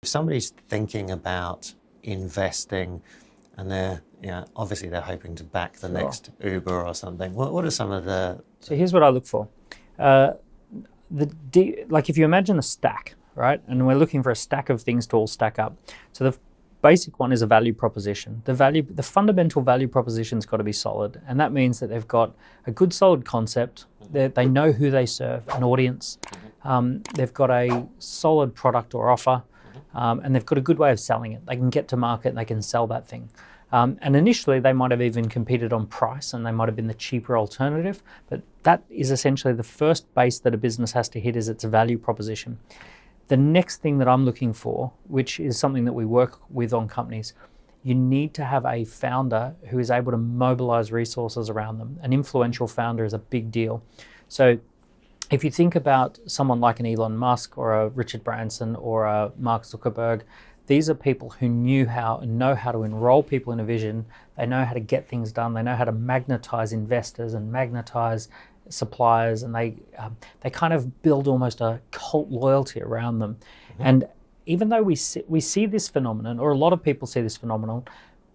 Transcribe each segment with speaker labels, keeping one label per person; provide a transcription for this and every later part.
Speaker 1: If somebody's thinking about investing and obviously they're hoping to back the next Uber or something, what are some of the...
Speaker 2: So here's what I look for. Like if you imagine a stack, right? And we're looking for a stack of things to all stack up. So the basic one is a value proposition. The fundamental value proposition's got to be solid. And that means that they've got a good solid concept. They know who they serve, an audience. They've got a solid product or offer. And they've got a good way of selling it. They can get to market and they can sell that thing. And initially they might have even competed on price and they might have been the cheaper alternative, but that is essentially the first base that a business has to hit, is its value proposition. The next thing that I'm looking for, which is something that we work with on companies, you need to have a founder who is able to mobilize resources around them. An influential founder is a big deal. So if you think about someone like an Elon Musk or a Richard Branson or a Mark Zuckerberg, these are people who know how to enroll people in a vision. They know how to get things done. They know how to magnetize investors and magnetize suppliers, and they kind of build almost a cult loyalty around them. And even though we see this phenomenon, or a lot of people see this phenomenon,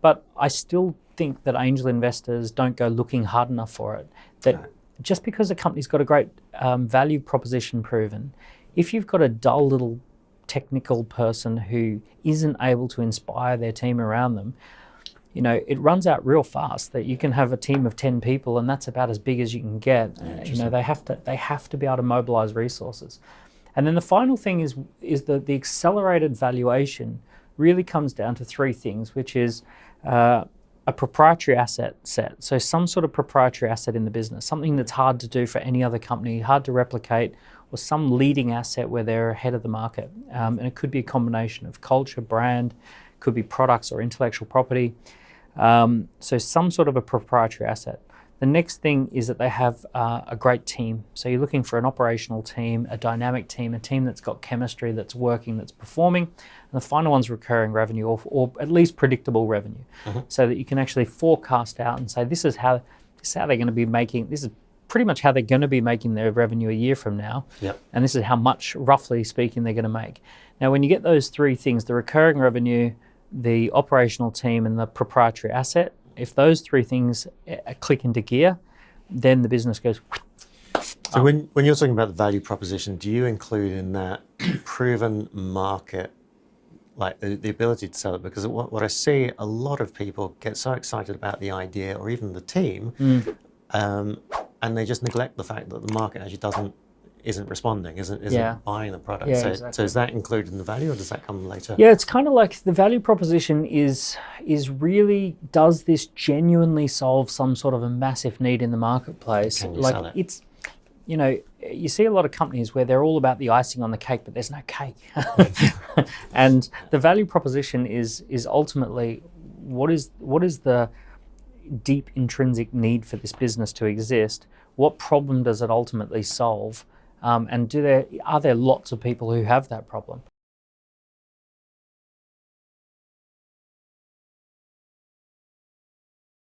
Speaker 2: but I still think that angel investors don't go looking hard enough for it. That just because a company's got a great value proposition proven, if you've got a dull little technical person who isn't able to inspire their team around them, it runs out real fast. That you can have a team of 10 people and that's about as big as you can get. They have to be able to mobilize resources. And then the final thing is that the accelerated valuation really comes down to three things, which is a proprietary asset set. So some sort of proprietary asset in the business, something that's hard to do for any other company, hard to replicate, or some leading asset where they're ahead of the market. And it could be a combination of culture, brand, could be products or intellectual property. So some sort of a proprietary asset. The next thing is that they have a great team. So you're looking for an operational team, a dynamic team, a team that's got chemistry, that's working, that's performing. And the final one's recurring revenue, or at least predictable revenue, so that you can actually forecast out and say, this is how they're going to be making, this is pretty much how they're going to be making their revenue a year from now. And this is how much, roughly speaking, they're going to make. Now, when you get those three things, the recurring revenue, the operational team, and the proprietary asset, if those three things click into gear, then the business goes.
Speaker 1: So when you're talking about the value proposition, do you include in that proven market, like the ability to sell it? Because what I see, a lot of people get so excited about the idea or even the team, and they just neglect the fact that the market actually isn't responding, isn't buying the product. So is that included in the value, or does that come later?
Speaker 2: Yeah, it's kind of like the value proposition is really, does this genuinely solve some sort of a massive need in the marketplace?
Speaker 1: Can you sell it?
Speaker 2: It's, you see a lot of companies where they're all about the icing on the cake, but there's no cake. And the value proposition is ultimately what is the deep intrinsic need for this business to exist? What problem does it ultimately solve? And are there lots of people who have that problem?